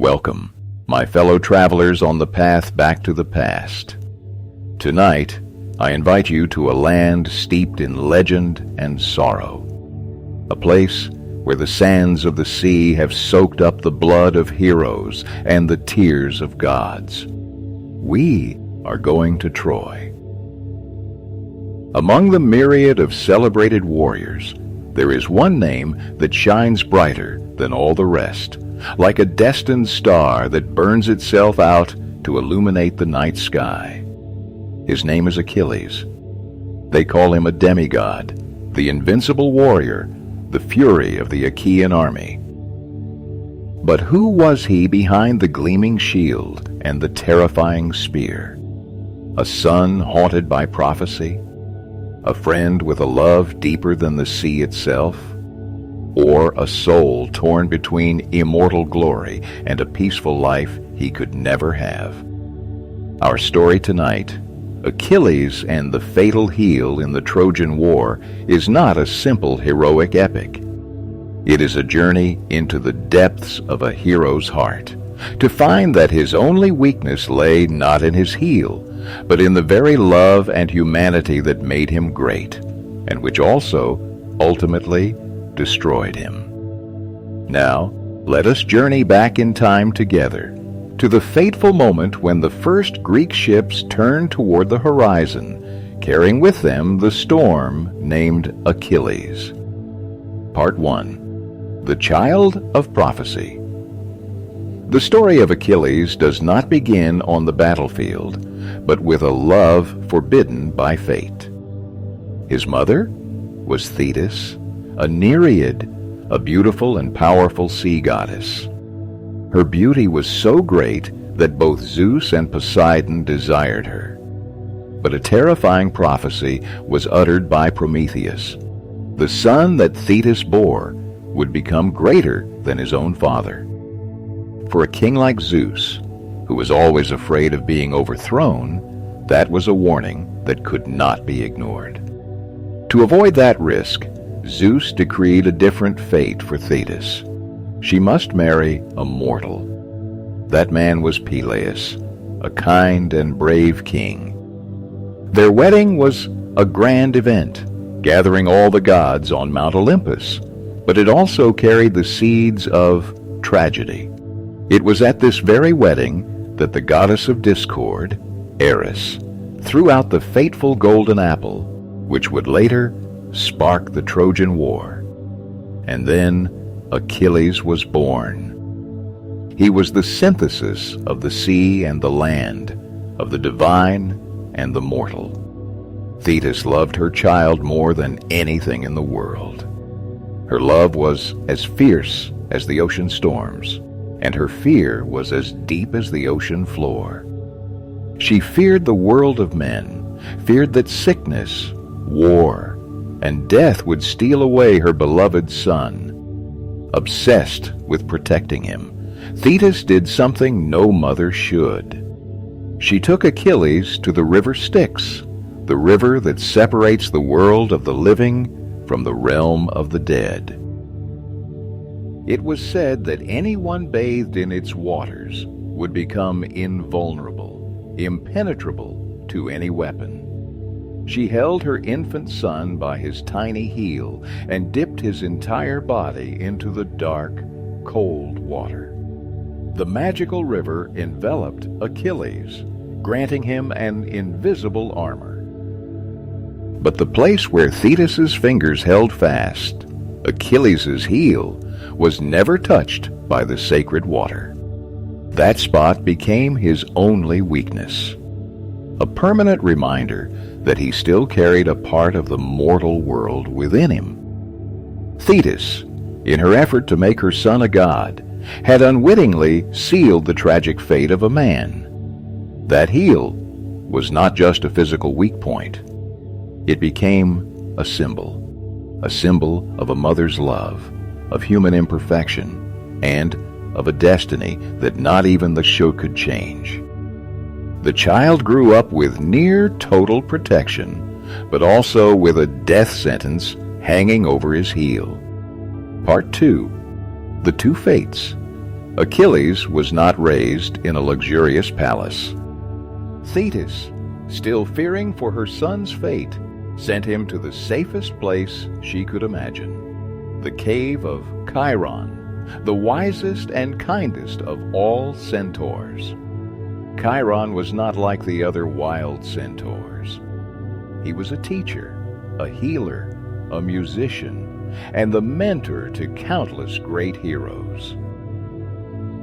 Welcome, my fellow travelers on the path back to the past. Tonight, I invite you to a land steeped in legend and sorrow. A place where the sands of the sea have soaked up the blood of heroes and the tears of gods. We are going to Troy. Among the myriad of celebrated warriors, there is one name that shines brighter than all the rest, like a destined star that burns itself out to illuminate the night sky. His name is Achilles. They call him a demigod, the invincible warrior, the fury of the Achaean army. But who was he behind the gleaming shield and the terrifying spear? A son haunted by prophecy? A friend with a love deeper than the sea itself? Or a soul torn between immortal glory and a peaceful life he could never have? Our story tonight, Achilles and the fatal heel in the Trojan War, is not a simple heroic epic. It is a journey into the depths of a hero's heart, to find that his only weakness lay not in his heel, but in the very love and humanity that made him great, and which also, ultimately, destroyed him. Now, let us journey back in time together, to the fateful moment when the first Greek ships turned toward the horizon, carrying with them the storm named Achilles. Part 1. The Child of Prophecy. The story of Achilles does not begin on the battlefield, but with a love forbidden by fate. His mother was Thetis, a Nereid, a beautiful and powerful sea goddess. Her beauty was so great that both Zeus and Poseidon desired her. But a terrifying prophecy was uttered by Prometheus. The son that Thetis bore would become greater than his own father. For a king like Zeus, who was always afraid of being overthrown, that was a warning that could not be ignored. To avoid that risk, Zeus decreed a different fate for Thetis. She must marry a mortal. That man was Peleus, a kind and brave king. Their wedding was a grand event, gathering all the gods on Mount Olympus, but it also carried the seeds of tragedy. It was at this very wedding that the goddess of discord, Eris, threw out the fateful golden apple, which would later spark the Trojan War. And then Achilles was born. He was the synthesis of the sea and the land, of the divine and the mortal. Thetis loved her child more than anything in the world. Her love was as fierce as the ocean storms, and her fear was as deep as the ocean floor. She feared the world of men, feared that sickness, war, and death would steal away her beloved son. Obsessed with protecting him, Thetis did something no mother should. She took Achilles to the river Styx, the river that separates the world of the living from the realm of the dead. It was said that anyone bathed in its waters would become invulnerable, impenetrable to any weapon. She held her infant son by his tiny heel and dipped his entire body into the dark, cold water. The magical river enveloped Achilles, granting him an invisible armor. But the place where Thetis's fingers held fast, Achilles' heel, was never touched by the sacred water. That spot became his only weakness, a permanent reminder that he still carried a part of the mortal world within him. Thetis, in her effort to make her son a god, had unwittingly sealed the tragic fate of a man. That heel was not just a physical weak point. It became a symbol of a mother's love, of human imperfection, and of a destiny that not even the show could change. The child grew up with near total protection, but also with a death sentence hanging over his heel. Part 2. The Two Fates. Achilles was not raised in a luxurious palace. Thetis, still fearing for her son's fate, sent him to the safest place she could imagine, the cave of Chiron, the wisest and kindest of all centaurs. Chiron was not like the other wild centaurs. He was a teacher, a healer, a musician, and the mentor to countless great heroes.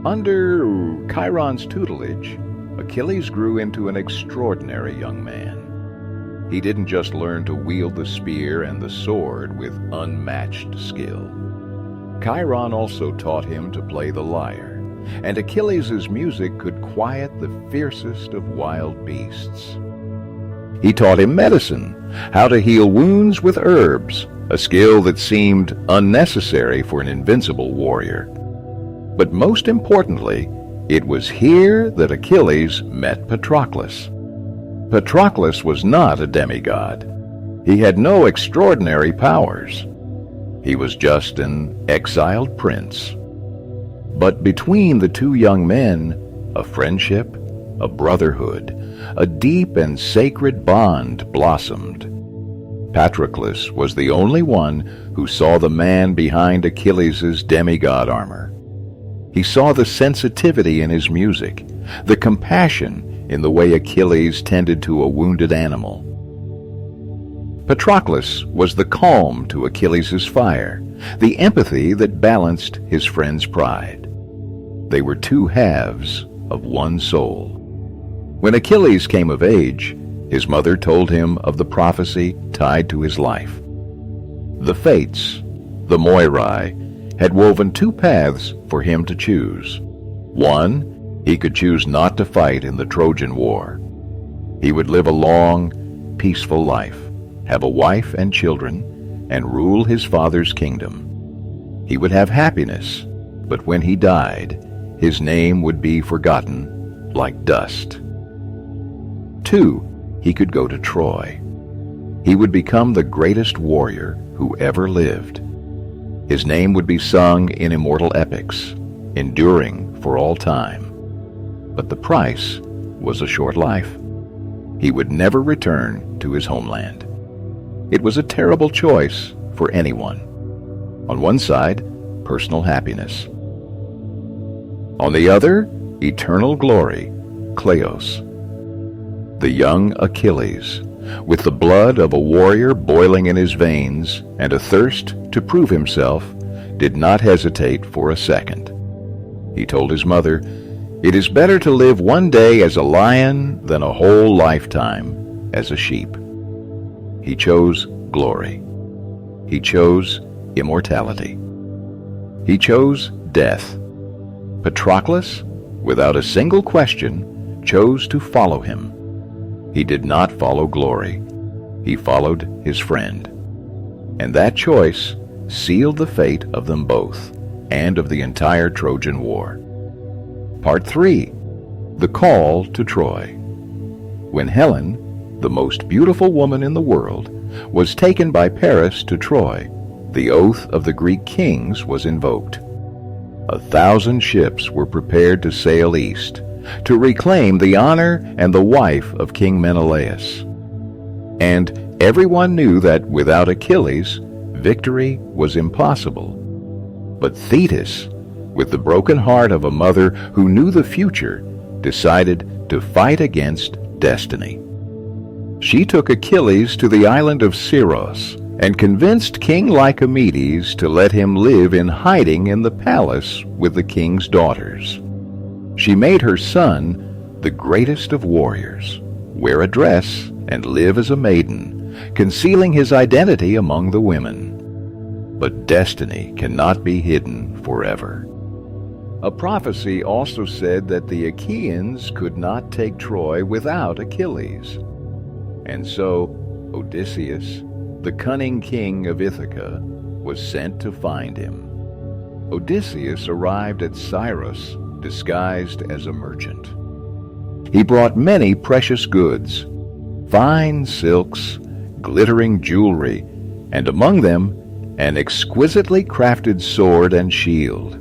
Under Chiron's tutelage, Achilles grew into an extraordinary young man. He didn't just learn to wield the spear and the sword with unmatched skill. Chiron also taught him to play the lyre, and Achilles' music could quiet the fiercest of wild beasts. He taught him medicine, how to heal wounds with herbs, a skill that seemed unnecessary for an invincible warrior. But most importantly, it was here that Achilles met Patroclus. Patroclus was not a demigod. He had no extraordinary powers. He was just an exiled prince. But between the two young men, a friendship, a brotherhood, a deep and sacred bond blossomed. Patroclus was the only one who saw the man behind Achilles' demigod armor. He saw the sensitivity in his music, the compassion in the way Achilles tended to a wounded animal. Patroclus was the calm to Achilles' fire, the empathy that balanced his friend's pride. They were two halves of one soul. When Achilles came of age, his mother told him of the prophecy tied to his life. The fates, the Moirai, had woven two paths for him to choose. One, he could choose not to fight in the Trojan War. He would live a long, peaceful life, have a wife and children, and rule his father's kingdom. He would have happiness, but when he died, his name would be forgotten like dust. Two, he could go to Troy. He would become the greatest warrior who ever lived. His name would be sung in immortal epics, enduring for all time. But the price was a short life. He would never return to his homeland. It was a terrible choice for anyone. On one side, personal happiness. On the other, eternal glory, Kleos. The young Achilles, with the blood of a warrior boiling in his veins and a thirst to prove himself, did not hesitate for a second. He told his mother, "It is better to live one day as a lion than a whole lifetime as a sheep." He chose glory. He chose immortality. He chose death. Patroclus, without a single question, chose to follow him. He did not follow glory. He followed his friend. And that choice sealed the fate of them both and of the entire Trojan War. Part 3. The Call to Troy. When Helen, the most beautiful woman in the world, was taken by Paris to Troy, the oath of the Greek kings was invoked. 1,000 ships were prepared to sail east, to reclaim the honor and the wife of King Menelaus. And everyone knew that without Achilles, victory was impossible. But Thetis, with the broken heart of a mother who knew the future, decided to fight against destiny. She took Achilles to the island of Scyros and convinced King Lycomedes to let him live in hiding in the palace with the king's daughters. She made her son, the greatest of warriors, wear a dress and live as a maiden, concealing his identity among the women. But destiny cannot be hidden forever. A prophecy also said that the Achaeans could not take Troy without Achilles. And so Odysseus, the cunning king of Ithaca, was sent to find him. Odysseus arrived at Scyros disguised as a merchant. He brought many precious goods, fine silks, glittering jewelry, and among them an exquisitely crafted sword and shield.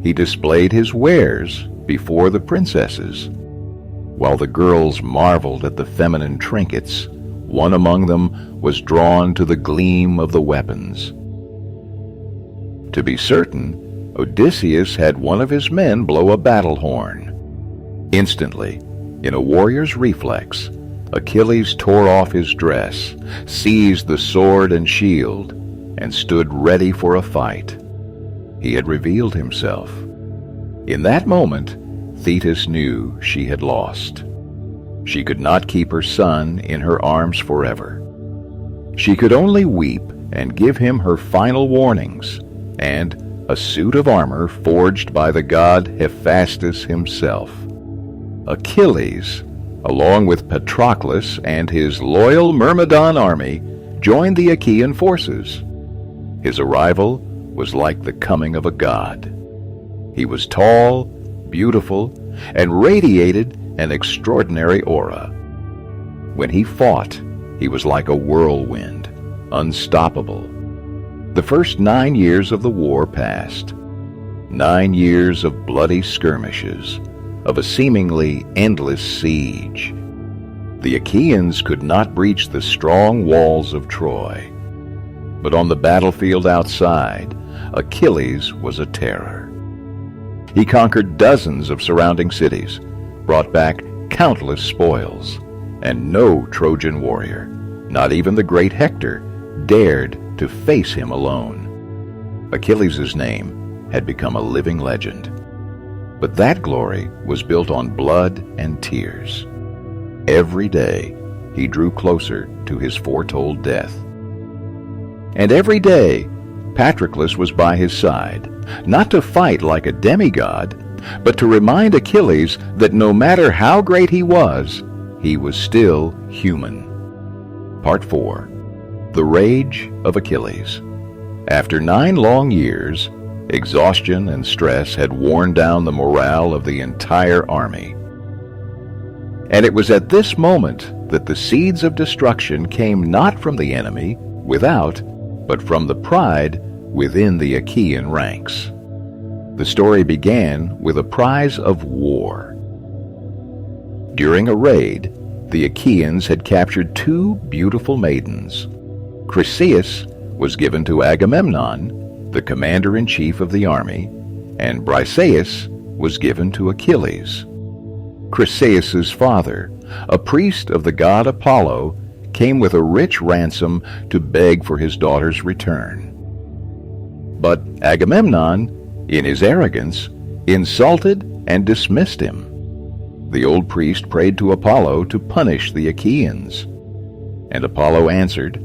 he displayed his wares before the princesses. While the girls marveled at the feminine trinkets, one among them was drawn to the gleam of the weapons. To be certain, Odysseus had one of his men blow a battle horn. Instantly, in a warrior's reflex, Achilles tore off his dress, seized the sword and shield, and stood ready for a fight. He had revealed himself. In that moment, Thetis knew she had lost. She could not keep her son in her arms forever. She could only weep and give him her final warnings, and a suit of armor forged by the god Hephaestus himself. Achilles, along with Patroclus and his loyal Myrmidon army, joined the Achaean forces. His arrival was like the coming of a god. He was tall, beautiful, and radiated an extraordinary aura. When he fought, he was like a whirlwind, unstoppable. The first 9 years of the war passed. 9 years of bloody skirmishes, of a seemingly endless siege. The Achaeans could not breach the strong walls of Troy. But on the battlefield outside, Achilles was a terror. He conquered dozens of surrounding cities, brought back countless spoils, and no Trojan warrior, not even the great Hector, dared to face him alone. Achilles' name had become a living legend. But that glory was built on blood and tears. Every day, he drew closer to his foretold death. And every day, Patroclus was by his side, not to fight like a demigod, but to remind Achilles that no matter how great he was still human. Part 4. The Rage of Achilles. After 9 long years, exhaustion and stress had worn down the morale of the entire army. And it was at this moment that the seeds of destruction came not from the enemy without, but from the pride within the Achaean ranks. The story began with a prize of war. During a raid, the Achaeans had captured 2 beautiful maidens. Chryseis was given to Agamemnon, the commander-in-chief of the army, and Briseis was given to Achilles. Chryseis' father, a priest of the god Apollo, came with a rich ransom to beg for his daughter's return. But Agamemnon, in his arrogance, insulted and dismissed him. The old priest prayed to Apollo to punish the Achaeans, and Apollo answered.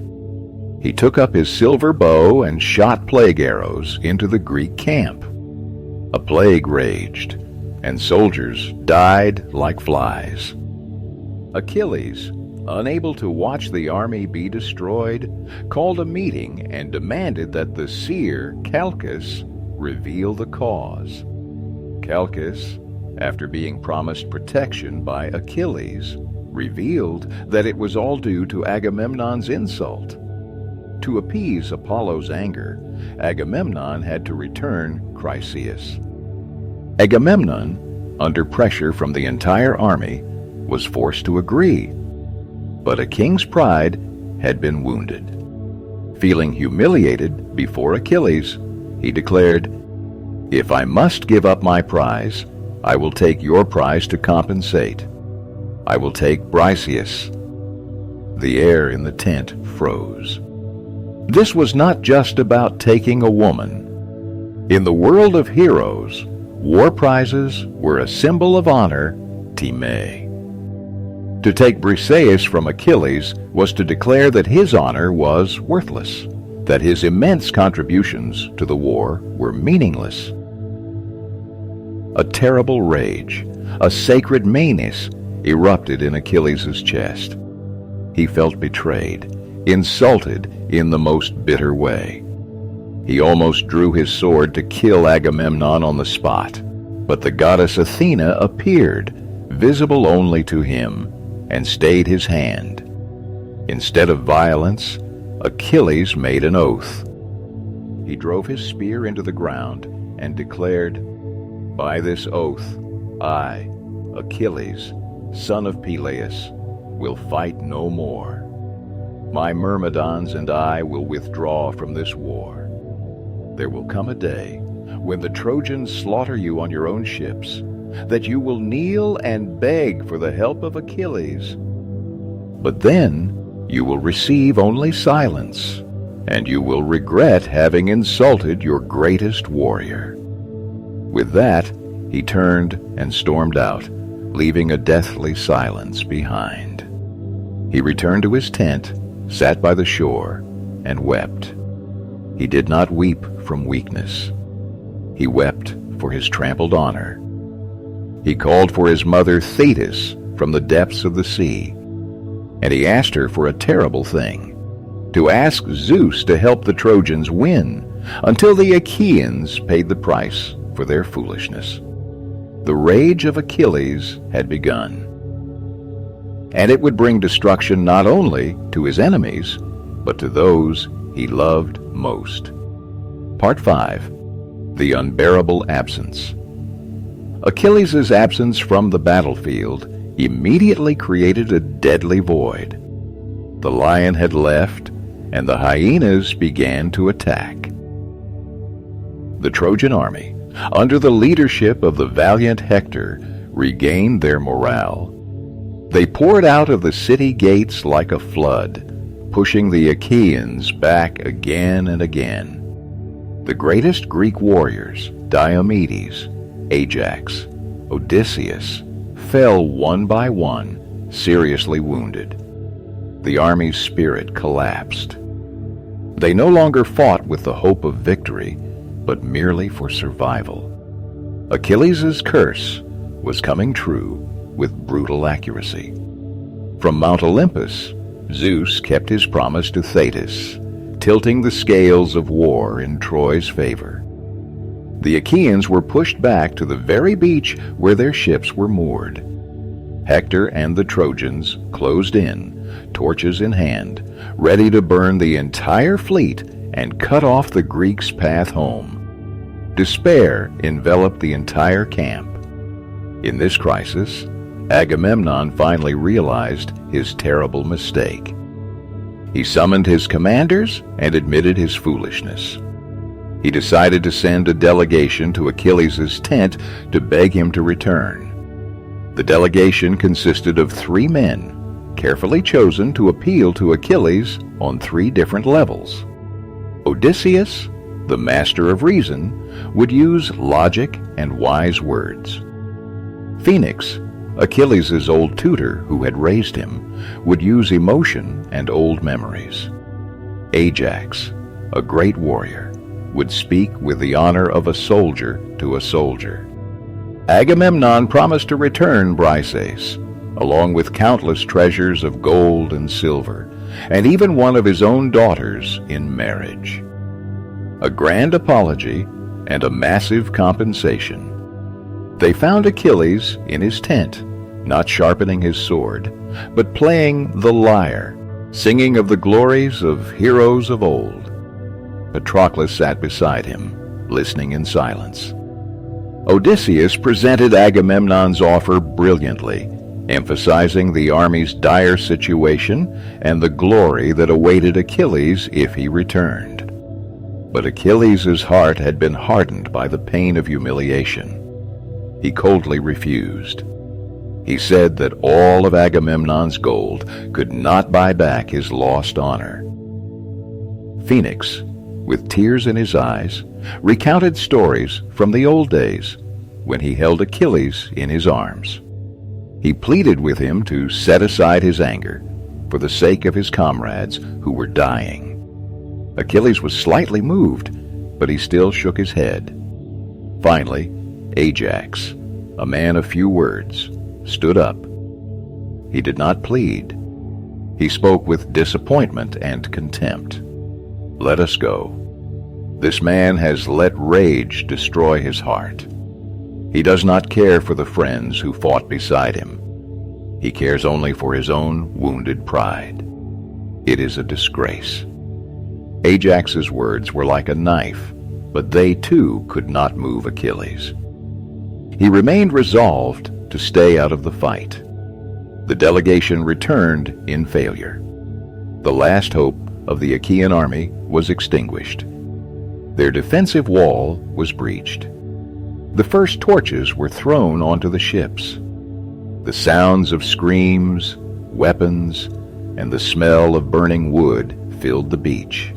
He took up his silver bow and shot plague arrows into the Greek camp. A plague raged, and soldiers died like flies. Achilles, unable to watch the army be destroyed, called a meeting and demanded that the seer Calchas reveal the cause. Calchas, after being promised protection by Achilles, revealed that it was all due to Agamemnon's insult. To appease Apollo's anger, Agamemnon had to return Chryseis. Agamemnon, under pressure from the entire army, was forced to agree. But a king's pride had been wounded. Feeling humiliated before Achilles, he declared, "If I must give up my prize, I will take your prize to compensate. I will take Briseis." The air in the tent froze. This was not just about taking a woman. In the world of heroes, war prizes were a symbol of honor, time. To take Briseis from Achilles was to declare that his honor was worthless, that his immense contributions to the war were meaningless. A terrible rage, a sacred meanness, erupted in Achilles' chest. He felt betrayed, insulted in the most bitter way. He almost drew his sword to kill Agamemnon on the spot, but the goddess Athena appeared, visible only to him, and stayed his hand. Instead of violence, Achilles made an oath. He drove his spear into the ground and declared, By this oath, I, Achilles, son of Peleus, will fight no more. My Myrmidons and I will withdraw from this war. There will come a day when the Trojans slaughter you on your own ships, that you will kneel and beg for the help of Achilles. But then you will receive only silence, and you will regret having insulted your greatest warrior." With that, he turned and stormed out, leaving a deathly silence behind. He returned to his tent, sat by the shore, and wept. He did not weep from weakness. He wept for his trampled honor. He called for his mother Thetis from the depths of the sea, and he asked her for a terrible thing, to ask Zeus to help the Trojans win, until the Achaeans paid the price for their foolishness. The rage of Achilles had begun, and it would bring destruction not only to his enemies, but to those he loved most. Part 5. The Unbearable Absence. Achilles' absence from the battlefield immediately created a deadly void. The lion had left, and the hyenas began to attack. The Trojan army, under the leadership of the valiant Hector, regained their morale. They poured out of the city gates like a flood, pushing the Achaeans back again and again. The greatest Greek warriors, Diomedes, Ajax, Odysseus, fell one by one, seriously wounded. The army's spirit collapsed. They no longer fought with the hope of victory, but merely for survival. Achilles' curse was coming true with brutal accuracy. From Mount Olympus, Zeus kept his promise to Thetis, tilting the scales of war in Troy's favor. The Achaeans were pushed back to the very beach where their ships were moored. Hector and the Trojans closed in, torches in hand, ready to burn the entire fleet and cut off the Greeks' path home. Despair enveloped the entire camp. In this crisis, Agamemnon finally realized his terrible mistake. He summoned his commanders and admitted his foolishness. He decided to send a delegation to Achilles' tent to beg him to return. The delegation consisted of 3 men, carefully chosen to appeal to Achilles on 3 different levels. Odysseus, the master of reason, would use logic and wise words. Phoenix, Achilles' old tutor who had raised him, would use emotion and old memories. Ajax, a great warrior, would speak with the honor of a soldier to a soldier. Agamemnon promised to return Briseis, along with countless treasures of gold and silver, and even one of his own daughters in marriage. A grand apology and a massive compensation. They found Achilles in his tent, not sharpening his sword, but playing the lyre, singing of the glories of heroes of old. Patroclus sat beside him, listening in silence. Odysseus presented Agamemnon's offer brilliantly, emphasizing the army's dire situation and the glory that awaited Achilles if he returned. But Achilles' heart had been hardened by the pain of humiliation. He coldly refused. He said that all of Agamemnon's gold could not buy back his lost honor. Phoenix, with tears in his eyes, recounted stories from the old days when he held Achilles in his arms. He pleaded with him to set aside his anger for the sake of his comrades who were dying. Achilles was slightly moved, but he still shook his head. Finally, Ajax, a man of few words, stood up. He did not plead. He spoke with disappointment and contempt. "Let us go. This man has let rage destroy his heart. He does not care for the friends who fought beside him. He cares only for his own wounded pride. It is a disgrace." Ajax's words were like a knife, but they too could not move Achilles. He remained resolved to stay out of the fight. The delegation returned in failure. The last hope of the Achaean army was extinguished. Their defensive wall was breached. The first torches were thrown onto the ships. The sounds of screams, weapons, and the smell of burning wood filled the beach.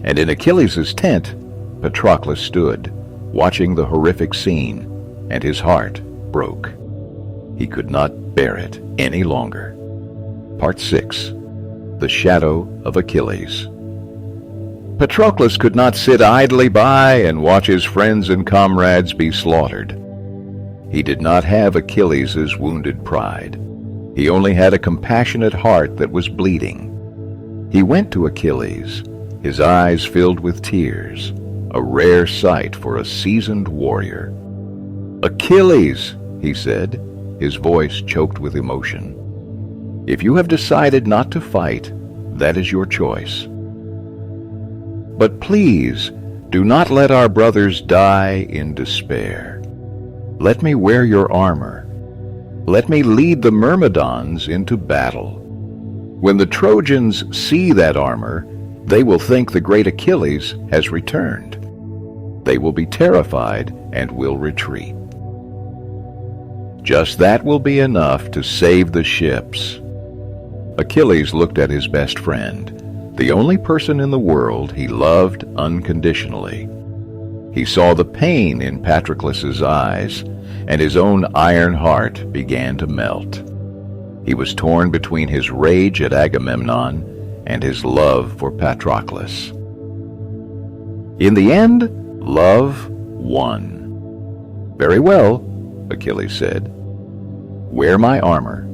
And in Achilles' tent, Patroclus stood, watching the horrific scene, and his heart broke. He could not bear it any longer. Part 6. The Shadow of Achilles. Patroclus could not sit idly by and watch his friends and comrades be slaughtered. He did not have Achilles' wounded pride. He only had a compassionate heart that was bleeding. He went to Achilles, his eyes filled with tears, a rare sight for a seasoned warrior. "Achilles," he said, his voice choked with emotion. "If you have decided not to fight, that is your choice. But please, do not let our brothers die in despair. Let me wear your armor. Let me lead the Myrmidons into battle. When the Trojans see that armor, they will think the great Achilles has returned. They will be terrified and will retreat. Just that will be enough to save the ships." Achilles looked at his best friend, the only person in the world he loved unconditionally. He saw the pain in Patroclus's eyes, and his own iron heart began to melt. He was torn between his rage at Agamemnon and his love for Patroclus. In the end, love won. "Very well," Achilles said. "Wear my armor.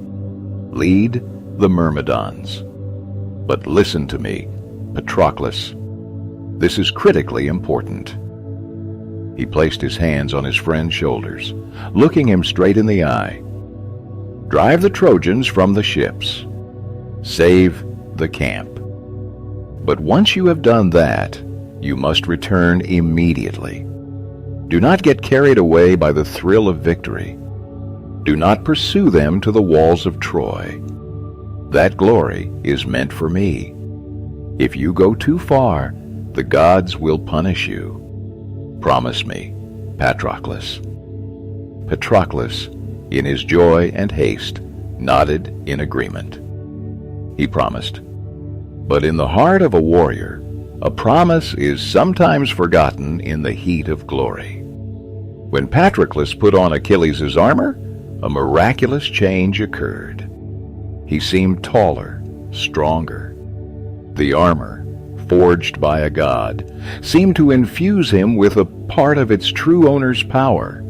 Lead the Myrmidons. But listen to me, Patroclus. This is critically important." He placed his hands on his friend's shoulders, looking him straight in the eye. "Drive the Trojans from the ships. Save the camp. But once you have done that, you must return immediately. Do not get carried away by the thrill of victory. Do not pursue them to the walls of Troy. That glory is meant for me. If you go too far, the gods will punish you. Promise me, Patroclus." Patroclus, in his joy and haste, nodded in agreement. He promised. But in the heart of a warrior, a promise is sometimes forgotten in the heat of glory. When Patroclus put on Achilles' armor, a miraculous change occurred. He seemed taller, stronger. The armor, forged by a god, seemed to infuse him with a part of its true owner's power.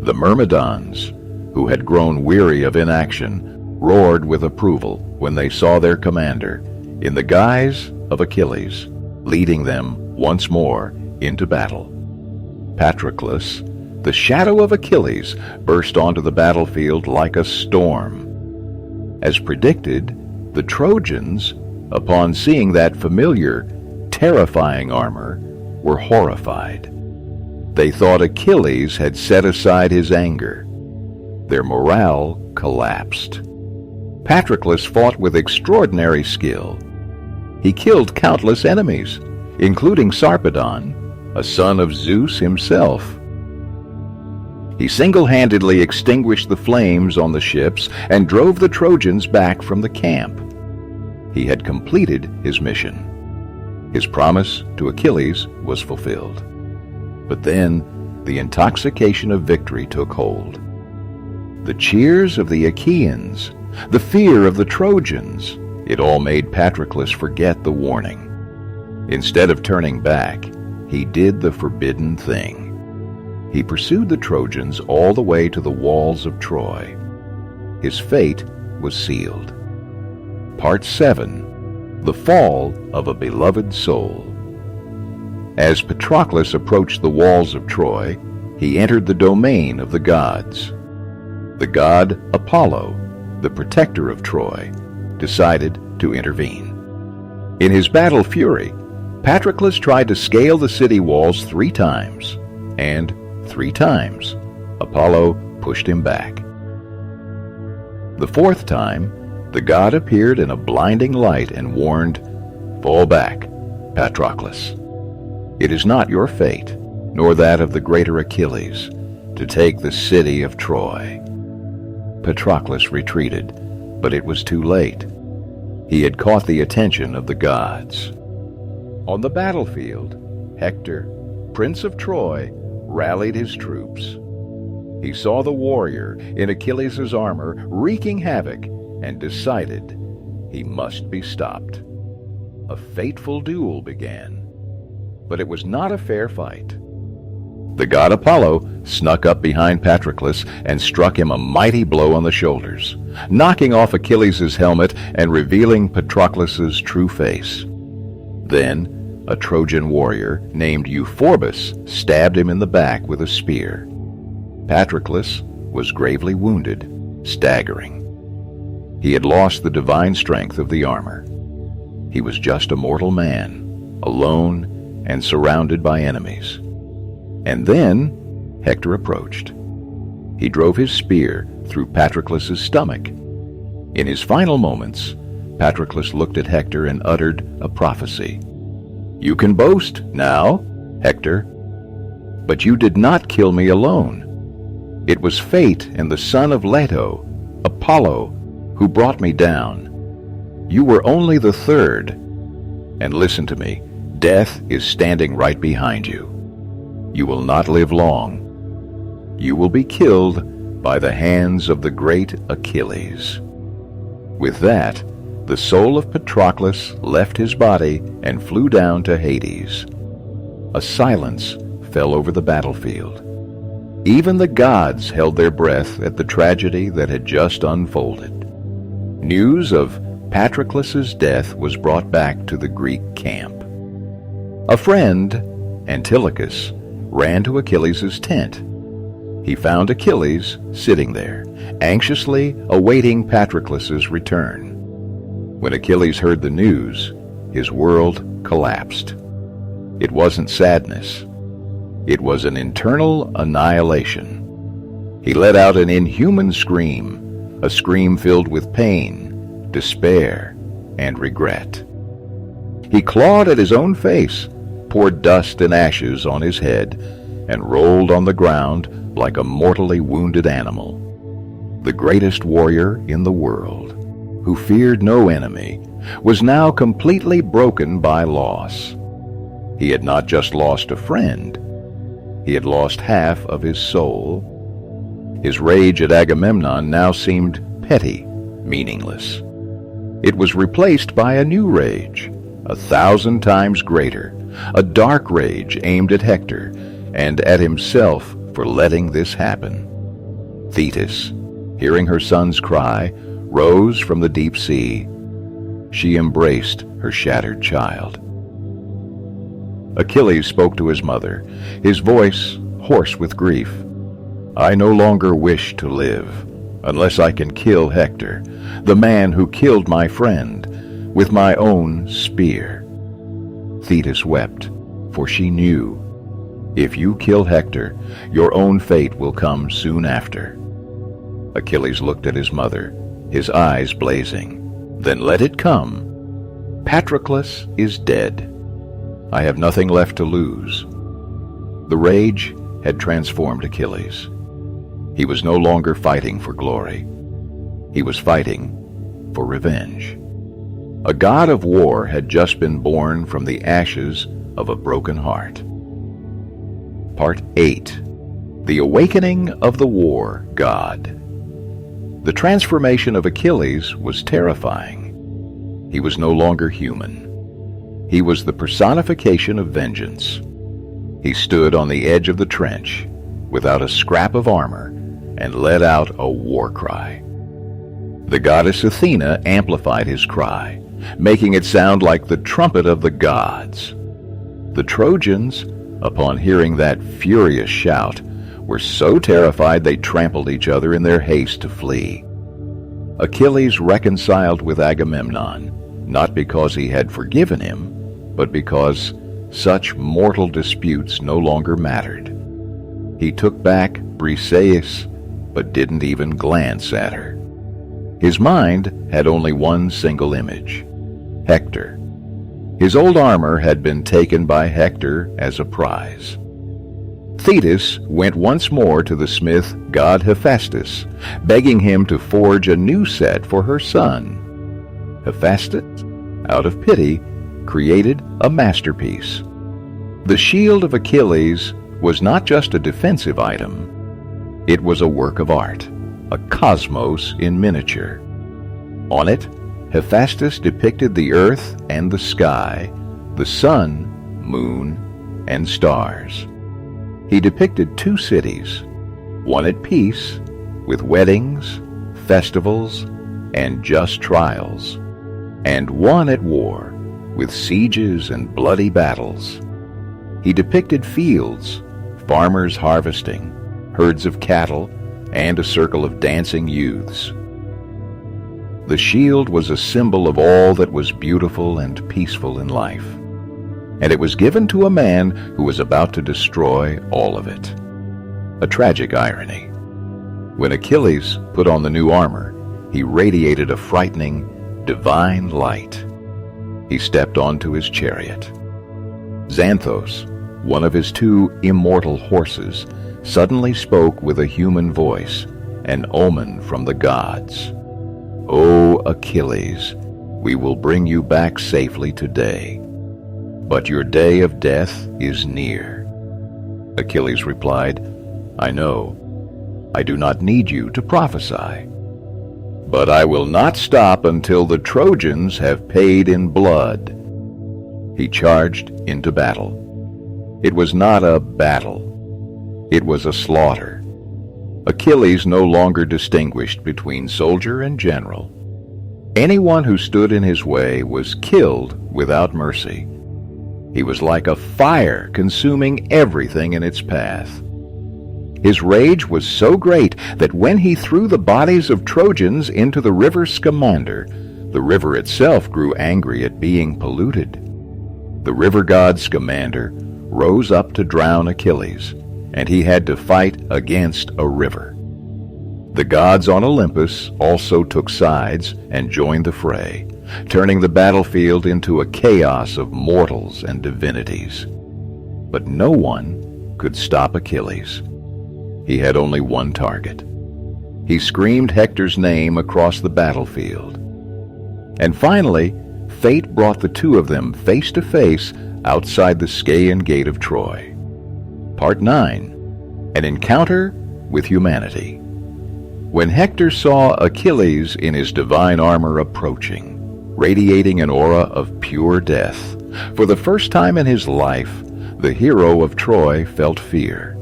The Myrmidons, who had grown weary of inaction, roared with approval when they saw their commander, in the guise of Achilles, leading them once more into battle. Patroclus, the shadow of Achilles, burst onto the battlefield like a storm. As predicted, the Trojans, upon seeing that familiar, terrifying armor, were horrified. They thought Achilles had set aside his anger. Their morale collapsed. Patroclus fought with extraordinary skill. He killed countless enemies, including Sarpedon, a son of Zeus himself. He single-handedly extinguished the flames on the ships and drove the Trojans back from the camp. He had completed his mission. His promise to Achilles was fulfilled. But then the intoxication of victory took hold. The cheers of the Achaeans, the fear of the Trojans, it all made Patroclus forget the warning. Instead of turning back, he did the forbidden thing. He pursued the Trojans all the way to the walls of Troy. His fate was sealed. Part 7. The Fall of a Beloved Soul. As Patroclus approached the walls of Troy, he entered the domain of the gods. The god Apollo, the protector of Troy, decided to intervene. In his battle fury, Patroclus tried to scale the city walls 3 times, and 3 times Apollo pushed him back. The fourth time, the god appeared in a blinding light and warned, "Fall back, Patroclus. It is not your fate, nor that of the greater Achilles, to take the city of Troy." Patroclus retreated, but it was too late. He had caught the attention of the gods. On the battlefield, Hector, Prince of Troy, rallied his troops. He saw the warrior in Achilles' armor wreaking havoc and decided he must be stopped. A fateful duel began, but it was not a fair fight. The god Apollo snuck up behind Patroclus and struck him a mighty blow on the shoulders, knocking off Achilles' helmet and revealing Patroclus' true face. Then, a Trojan warrior named Euphorbus stabbed him in the back with a spear. Patroclus was gravely wounded, staggering. He had lost the divine strength of the armor. He was just a mortal man, alone and surrounded by enemies. And then Hector approached. He drove his spear through Patroclus' stomach. In his final moments, Patroclus looked at Hector and uttered a prophecy. "You can boast now, Hector, but you did not kill me alone. It was fate and the son of Leto, Apollo, who brought me down. You were only the third. And listen to me, death is standing right behind you. You will not live long. You will be killed by the hands of the great Achilles." With that, the soul of Patroclus left his body and flew down to Hades. A silence fell over the battlefield. Even the gods held their breath at the tragedy that had just unfolded. News of Patroclus' death was brought back to the Greek camp. A friend, Antilochus, ran to Achilles' tent. He found Achilles sitting there, anxiously awaiting Patroclus' return. When Achilles heard the news, his world collapsed. It wasn't sadness. It was an internal annihilation. He let out an inhuman scream, a scream filled with pain, despair, and regret. He clawed at his own face, poured dust and ashes on his head, and rolled on the ground like a mortally wounded animal. The greatest warrior in the world, who feared no enemy, was now completely broken by loss. He had not just lost a friend, he had lost half of his soul. His rage at Agamemnon now seemed petty, meaningless. It was replaced by a new rage, 1,000 times greater, a dark rage aimed at Hector and at himself for letting this happen. Thetis, hearing her son's cry, rose from the deep sea. She embraced her shattered child. Achilles spoke to his mother, his voice hoarse with grief. "I no longer wish to live, unless I can kill Hector, the man who killed my friend, with my own spear." Thetis wept, for she knew, if you kill Hector, your own fate will come soon after. Achilles looked at his mother, his eyes blazing. "Then let it come. Patroclus is dead. I have nothing left to lose." The rage had transformed Achilles. He was no longer fighting for glory. He was fighting for revenge. A god of war had just been born from the ashes of a broken heart. Part 8. The Awakening of the War God. The transformation of Achilles was terrifying. He was no longer human. He was the personification of vengeance. He stood on the edge of the trench, without a scrap of armor, and let out a war cry. The goddess Athena amplified his cry, making it sound like the trumpet of the gods. The Trojans, upon hearing that furious shout, were so terrified they trampled each other in their haste to flee. Achilles reconciled with Agamemnon, not because he had forgiven him, but because such mortal disputes no longer mattered. He took back Briseis, but didn't even glance at her. His mind had only one single image: Hector. His old armor had been taken by Hector as a prize. Thetis went once more to the smith god Hephaestus, begging him to forge a new set for her son. Hephaestus, out of pity, created a masterpiece. The shield of Achilles was not just a defensive item. It was a work of art, a cosmos in miniature. On it, Hephaestus depicted the earth and the sky, the sun, moon, and stars. He depicted two cities, one at peace, with weddings, festivals, and just trials, and one at war, with sieges and bloody battles. He depicted fields, farmers harvesting, herds of cattle, and a circle of dancing youths. The shield was a symbol of all that was beautiful and peaceful in life, and it was given to a man who was about to destroy all of it. A tragic irony. When Achilles put on the new armor, he radiated a frightening, divine light. He stepped onto his chariot. Xanthos, one of his two immortal horses, suddenly spoke with a human voice, an omen from the gods. "O Achilles, we will bring you back safely today, but your day of death is near." Achilles replied, "I know. I do not need you to prophesy. But I will not stop until the Trojans have paid in blood." He charged into battle. It was not a battle. It was a slaughter. Achilles no longer distinguished between soldier and general. Anyone who stood in his way was killed without mercy. He was like a fire consuming everything in its path. His rage was so great that when he threw the bodies of Trojans into the river Scamander, the river itself grew angry at being polluted. The river god Scamander rose up to drown Achilles, and he had to fight against a river. The gods on Olympus also took sides and joined the fray, turning the battlefield into a chaos of mortals and divinities. But no one could stop Achilles. He had only one target. He screamed Hector's name across the battlefield. And finally, fate brought the two of them face to face outside the Scaean gate of Troy. Part 9. An encounter with humanity. When Hector saw Achilles in his divine armor approaching, radiating an aura of pure death, for the first time in his life, the hero of Troy felt fear.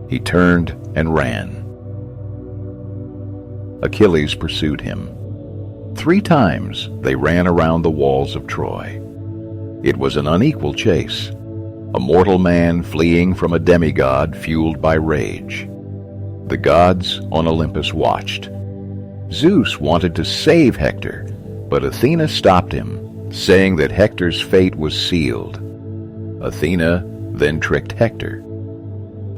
He turned and ran. Achilles pursued him. 3 times they ran around the walls of Troy. It was an unequal chase, a mortal man fleeing from a demigod fueled by rage. The gods on Olympus watched. Zeus wanted to save Hector, but Athena stopped him, saying that Hector's fate was sealed. Athena then tricked Hector.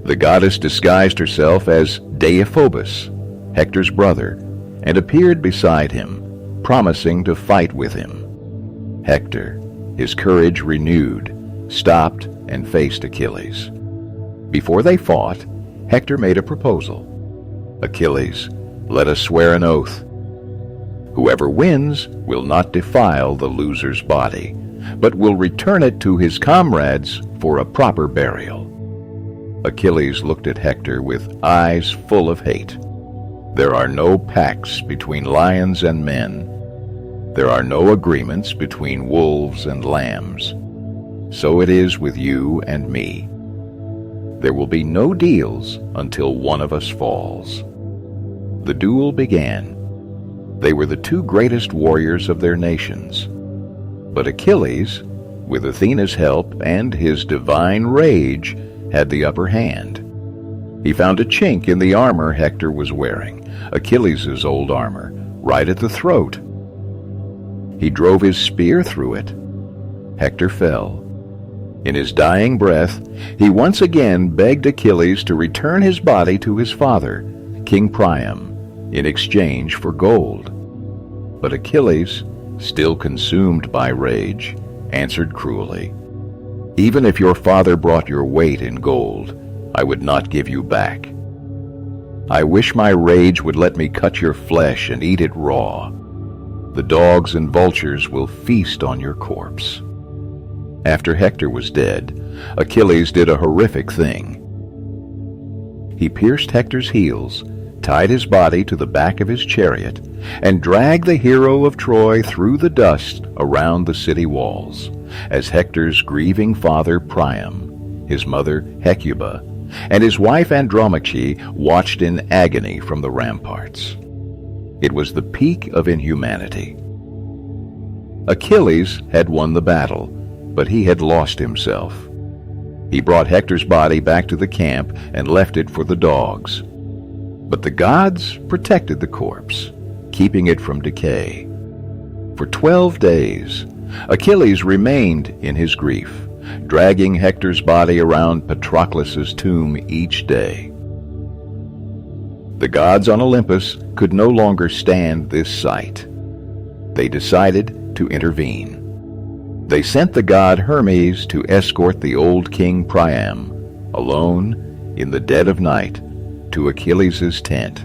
The goddess disguised herself as Deiphobus, Hector's brother, and appeared beside him, promising to fight with him. Hector, his courage renewed, stopped and faced Achilles. Before they fought, Hector made a proposal. "Achilles, let us swear an oath. Whoever wins will not defile the loser's body, but will return it to his comrades for a proper burial." Achilles looked at Hector with eyes full of hate. "There are no pacts between lions and men. There are no agreements between wolves and lambs. So it is with you and me. There will be no deals until one of us falls." The duel began. They were the 2 greatest warriors of their nations. But Achilles, with Athena's help and his divine rage, had the upper hand. He found a chink in the armor Hector was wearing, Achilles' old armor, right at the throat. He drove his spear through it. Hector fell. In his dying breath, he once again begged Achilles to return his body to his father, King Priam, in exchange for gold. But Achilles, still consumed by rage, answered cruelly, "Even if your father brought your weight in gold, I would not give you back. I wish my rage would let me cut your flesh and eat it raw. The dogs and vultures will feast on your corpse." After Hector was dead, Achilles did a horrific thing. He pierced Hector's heels, tied his body to the back of his chariot, and dragged the hero of Troy through the dust around the city walls, as Hector's grieving father Priam, his mother Hecuba, and his wife Andromache watched in agony from the ramparts. It was the peak of inhumanity. Achilles had won the battle, but he had lost himself. He brought Hector's body back to the camp and left it for the dogs. But the gods protected the corpse, keeping it from decay. For 12 days, Achilles remained in his grief, dragging Hector's body around Patroclus' tomb each day. The gods on Olympus could no longer stand this sight. They decided to intervene. They sent the god Hermes to escort the old king Priam, alone, in the dead of night, to Achilles' tent.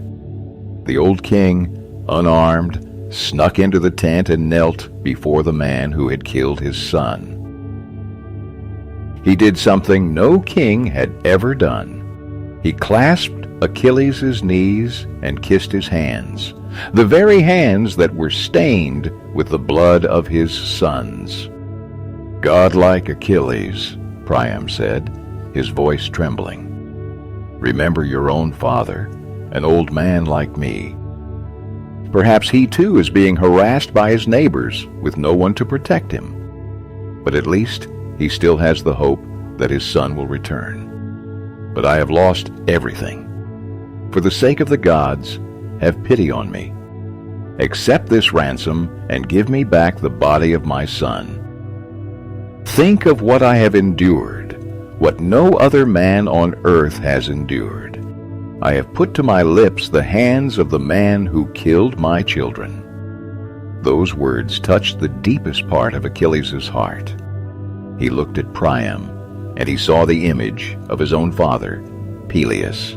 The old king, unarmed, snuck into the tent and knelt before the man who had killed his son. He did something no king had ever done. He clasped Achilles' knees and kissed his hands, the very hands that were stained with the blood of his sons. "Godlike Achilles," Priam said, his voice trembling. "Remember your own father, an old man like me. Perhaps he too is being harassed by his neighbors with no one to protect him. But at least he still has the hope that his son will return. But I have lost everything. For the sake of the gods, have pity on me. Accept this ransom and give me back the body of my son. Think of what I have endured, what no other man on earth has endured. I have put to my lips the hands of the man who killed my children." Those words touched the deepest part of Achilles' heart. He looked at Priam, and he saw the image of his own father, Peleus.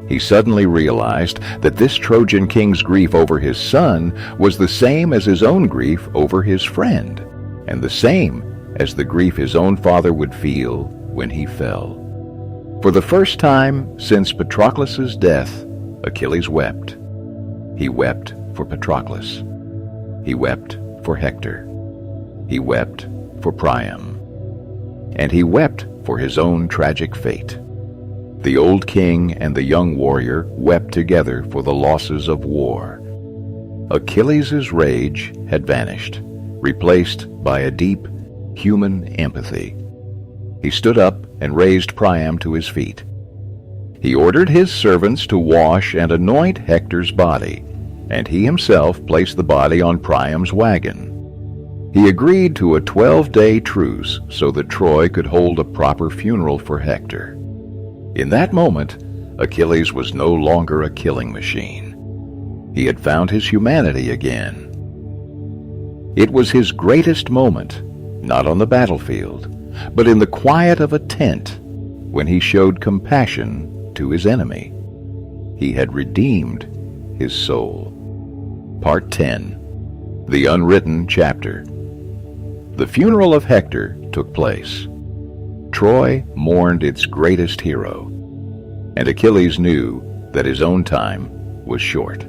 He suddenly realized that this Trojan king's grief over his son was the same as his own grief over his friend, and the same as the grief his own father would feel when he fell. For the first time since Patroclus' death, Achilles wept. He wept for Patroclus. He wept for Hector. He wept for Priam. And he wept for his own tragic fate. The old king and the young warrior wept together for the losses of war. Achilles' rage had vanished, replaced by a deep, human empathy. He stood up and raised Priam to his feet. He ordered his servants to wash and anoint Hector's body, and he himself placed the body on Priam's wagon. He agreed to a 12-day truce so that Troy could hold a proper funeral for Hector. In that moment, Achilles was no longer a killing machine. He had found his humanity again. It was his greatest moment, not on the battlefield, but in the quiet of a tent, when he showed compassion to his enemy. He had redeemed his soul. Part 10. The Unwritten Chapter. The funeral of Hector took place. Troy mourned its greatest hero, and Achilles knew that his own time was short.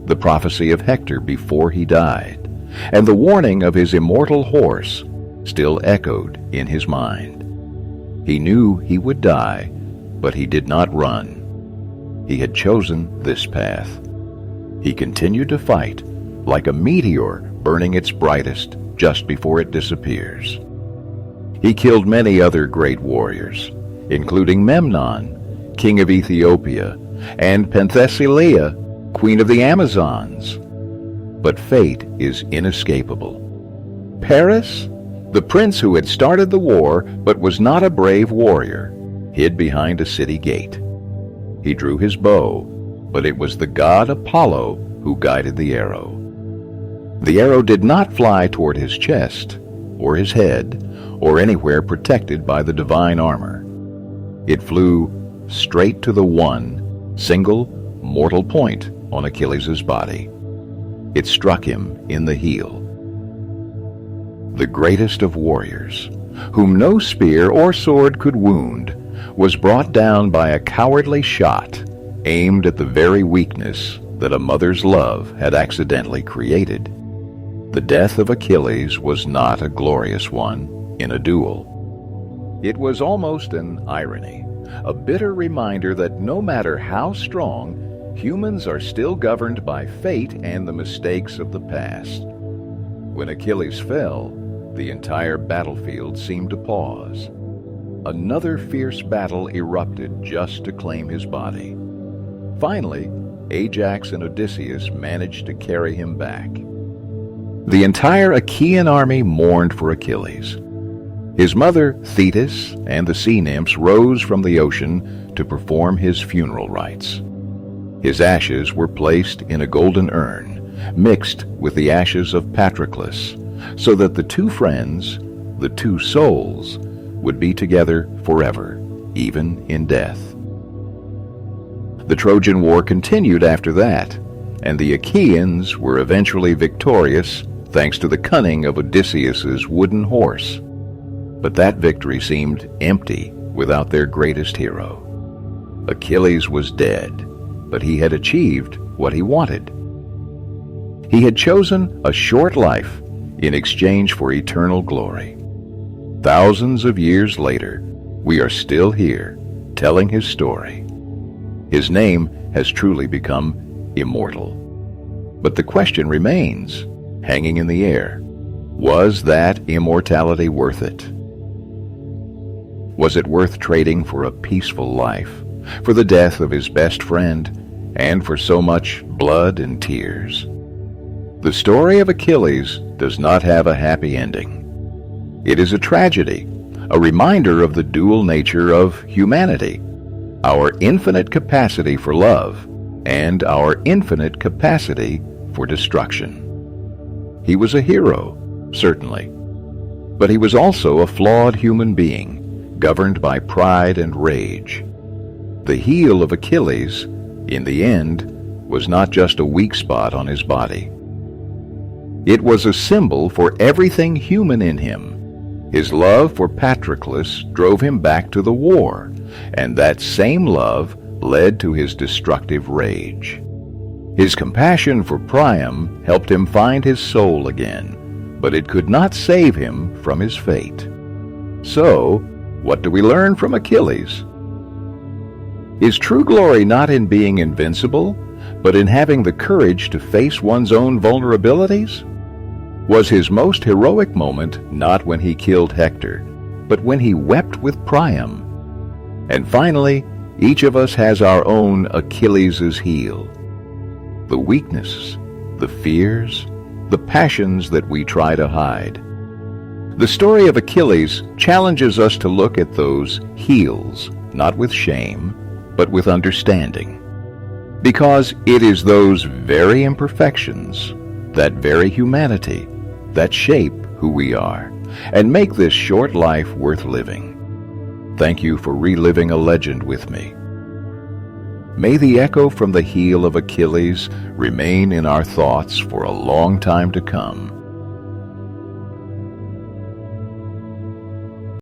The prophecy of Hector before he died, and the warning of his immortal horse still echoed in his mind. He knew he would die, but he did not run. He had chosen this path. He continued to fight, like a meteor burning its brightest just before it disappears. He killed many other great warriors, including Memnon, king of Ethiopia, and Penthesilea, queen of the Amazons. But fate is inescapable. Paris? The prince who had started the war but was not a brave warrior hid behind a city gate. He drew his bow, but it was the god Apollo who guided the arrow. The arrow did not fly toward his chest, or his head, or anywhere protected by the divine armor. It flew straight to the one single mortal point on Achilles' body. It struck him in the heel. The greatest of warriors, whom no spear or sword could wound, was brought down by a cowardly shot aimed at the very weakness that a mother's love had accidentally created. The death of Achilles was not a glorious one in a duel. It was almost an irony, a bitter reminder that no matter how strong, humans are still governed by fate and the mistakes of the past. When Achilles fell, the entire battlefield seemed to pause. Another fierce battle erupted just to claim his body. Finally, Ajax and Odysseus managed to carry him back. The entire Achaean army mourned for Achilles. His mother, Thetis, and the sea nymphs rose from the ocean to perform his funeral rites. His ashes were placed in a golden urn, mixed with the ashes of Patroclus, so that the two friends, the two souls, would be together forever, even in death. The Trojan War continued after that, and the Achaeans were eventually victorious thanks to the cunning of Odysseus's wooden horse. But that victory seemed empty without their greatest hero. Achilles was dead, but he had achieved what he wanted. He had chosen a short life in exchange for eternal glory. Thousands of years later, we are still here, telling his story. His name has truly become immortal. But the question remains, hanging in the air, was that immortality worth it? Was it worth trading for a peaceful life, for the death of his best friend, and for so much blood and tears? The story of Achilles does not have a happy ending. It is a tragedy, a reminder of the dual nature of humanity, our infinite capacity for love and our infinite capacity for destruction. He was a hero, certainly, but he was also a flawed human being, governed by pride and rage. The heel of Achilles, in the end, was not just a weak spot on his body. It was a symbol for everything human in him. His love for Patroclus drove him back to the war, and that same love led to his destructive rage. His compassion for Priam helped him find his soul again, but it could not save him from his fate. So, what do we learn from Achilles? Is true glory not in being invincible, but in having the courage to face one's own vulnerabilities? Was his most heroic moment not when he killed Hector, but when he wept with Priam? And finally, each of us has our own Achilles' heel. The weaknesses, the fears, the passions that we try to hide. The story of Achilles challenges us to look at those heels, not with shame, but with understanding. Because it is those very imperfections, that very humanity, that shape who we are, and make this short life worth living. Thank you for reliving a legend with me. May the echo from the heel of Achilles remain in our thoughts for a long time to come.